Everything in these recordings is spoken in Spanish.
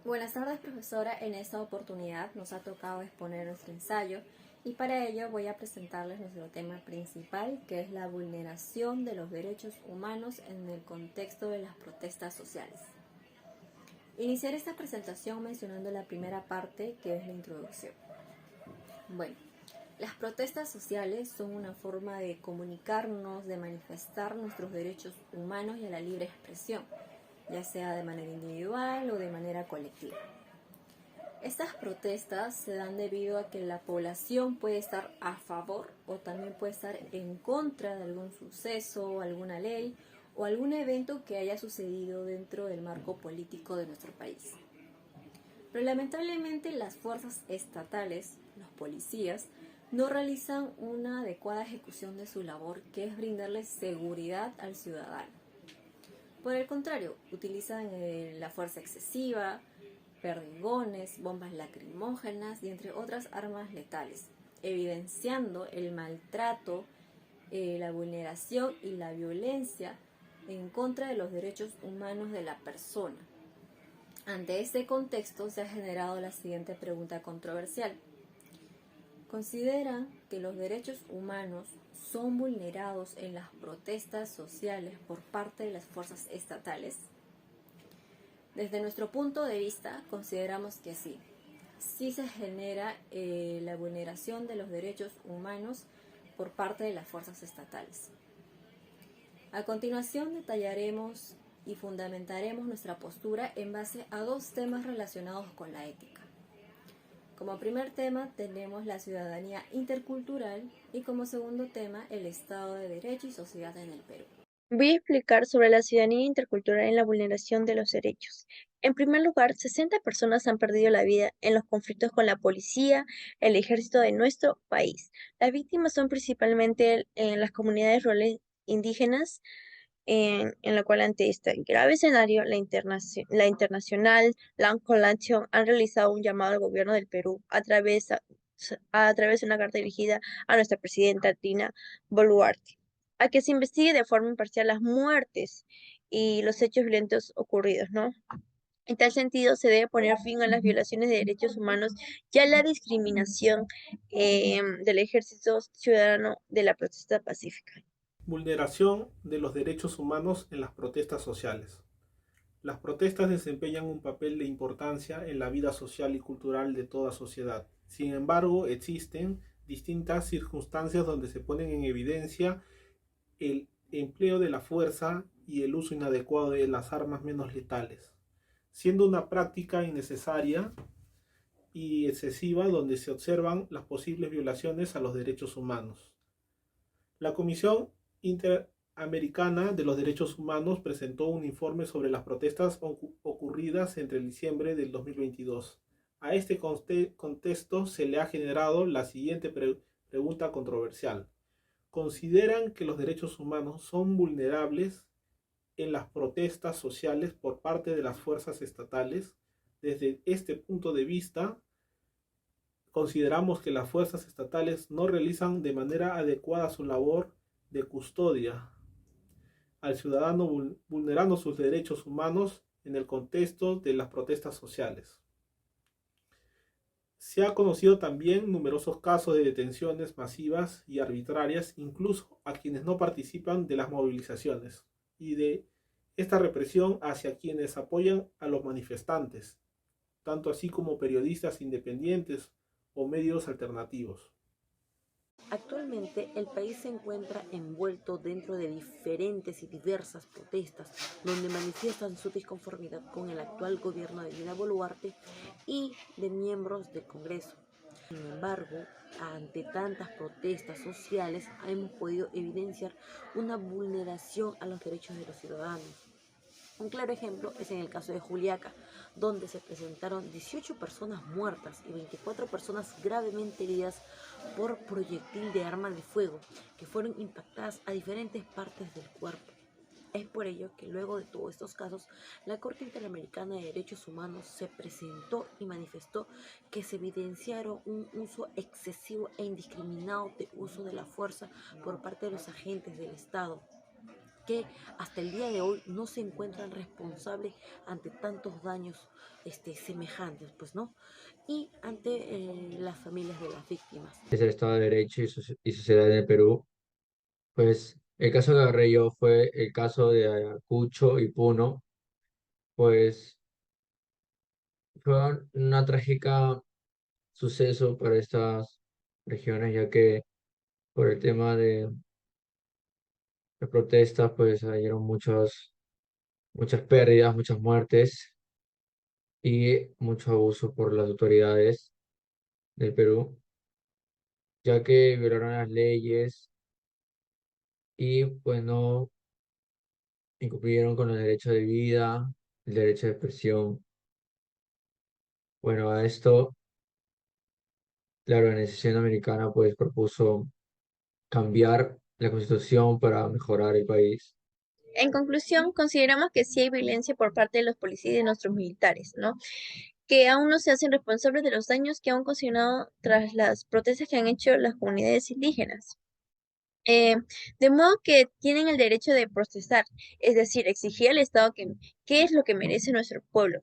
Buenas tardes, profesora. En esta oportunidad nos ha tocado exponer nuestro ensayo y para ello voy a presentarles nuestro tema principal, que es la vulneración de los derechos humanos en el contexto de las protestas sociales. Iniciaré esta presentación mencionando la primera parte, que es la introducción. Bueno, las protestas sociales son una forma de comunicarnos, de manifestar nuestros derechos humanos y a la libre expresión, ya sea de manera individual o de manera colectiva. Estas protestas se dan debido a que la población puede estar a favor o también puede estar en contra de algún suceso, alguna ley o algún evento que haya sucedido dentro del marco político de nuestro país. Pero lamentablemente las fuerzas estatales, los policías, no realizan una adecuada ejecución de su labor, que es brindarle seguridad al ciudadano. Por el contrario, utilizan la fuerza excesiva, perdigones, bombas lacrimógenas y entre otras armas letales, evidenciando el maltrato, la vulneración y la violencia en contra de los derechos humanos de la persona. Ante este contexto se ha generado la siguiente pregunta controversial. ¿Consideran que los derechos humanos son vulnerados en las protestas sociales por parte de las fuerzas estatales? Desde nuestro punto de vista, consideramos que sí. Sí se genera la vulneración de los derechos humanos por parte de las fuerzas estatales. A continuación detallaremos y fundamentaremos nuestra postura en base a dos temas relacionados con la ética. Como primer tema tenemos la ciudadanía intercultural y como segundo tema el Estado de Derecho y sociedad en el Perú. Voy a explicar sobre la ciudadanía intercultural en la vulneración de los derechos. En primer lugar, 60 personas han perdido la vida en los conflictos con la policía, el ejército de nuestro país. Las víctimas son principalmente en las comunidades rurales indígenas, en la cual ante este grave escenario, la internacional Land Coalition han realizado un llamado al gobierno del Perú a través de una carta dirigida a nuestra presidenta Dina Boluarte, a que se investigue de forma imparcial las muertes y los hechos violentos ocurridos, ¿no? En tal sentido, se debe poner fin a las violaciones de derechos humanos y a la discriminación del ejército ciudadano de la protesta pacífica. Vulneración de los derechos humanos en las protestas sociales. Las protestas desempeñan un papel de importancia en la vida social y cultural de toda sociedad. Sin embargo, existen distintas circunstancias donde se ponen en evidencia el empleo de la fuerza y el uso inadecuado de las armas menos letales, siendo una práctica innecesaria y excesiva donde se observan las posibles violaciones a los derechos humanos. La Comisión Interamericana de los Derechos Humanos presentó un informe sobre las protestas ocurridas entre diciembre del 2022. A este contexto se le ha generado la siguiente pregunta controversial. ¿Consideran que los derechos humanos son vulnerables en las protestas sociales por parte de las fuerzas estatales? Desde este punto de vista, consideramos que las fuerzas estatales no realizan de manera adecuada su labor de custodia al ciudadano, vulnerando sus derechos humanos en el contexto de las protestas sociales. Se ha conocido también numerosos casos de detenciones masivas y arbitrarias, incluso a quienes no participan de las movilizaciones, y de esta represión hacia quienes apoyan a los manifestantes, tanto así como periodistas independientes o medios alternativos. Actualmente el país se encuentra envuelto dentro de diferentes y diversas protestas donde manifiestan su disconformidad con el actual gobierno de Dina Boluarte y de miembros del Congreso. Sin embargo, ante tantas protestas sociales hemos podido evidenciar una vulneración a los derechos de los ciudadanos. Un claro ejemplo es en el caso de Juliaca, donde se presentaron 18 personas muertas y 24 personas gravemente heridas por proyectil de arma de fuego, que fueron impactadas a diferentes partes del cuerpo. Es por ello que luego de todos estos casos, la Corte Interamericana de Derechos Humanos se presentó y manifestó que se evidenciaron un uso excesivo e indiscriminado de uso de la fuerza por parte de los agentes del Estado. que hasta el día de hoy no se encuentran responsables ante tantos daños semejantes, pues, ¿no? Y ante las familias de las víctimas. Es el Estado de Derecho y sociedad en el Perú. Pues el caso que agarré yo fue el caso de Ayacucho y Puno. Pues fue una trágica suceso para estas regiones, ya que por el tema de protestas, pues hayeron muchas pérdidas, muchas muertes y mucho abuso por las autoridades del Perú, ya que violaron las leyes y pues no incumplieron con el derecho de vida, el derecho de expresión. Bueno, a esto la organización americana pues propuso cambiar la constitución para mejorar el país. En conclusión, consideramos que sí hay violencia por parte de los policías y de nuestros militares, ¿no? Que aún no se hacen responsables de los daños que han ocasionado tras las protestas que han hecho las comunidades indígenas. Eh, de modo que tienen el derecho de protestar, es decir, exigir al Estado que qué es lo que merece nuestro pueblo.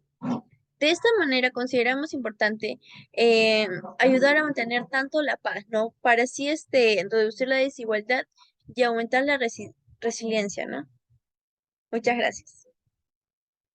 De esta manera consideramos importante eh, ayudar a mantener tanto la paz, ¿no? Para así reducir la desigualdad y aumentar la resiliencia, ¿no? Muchas gracias.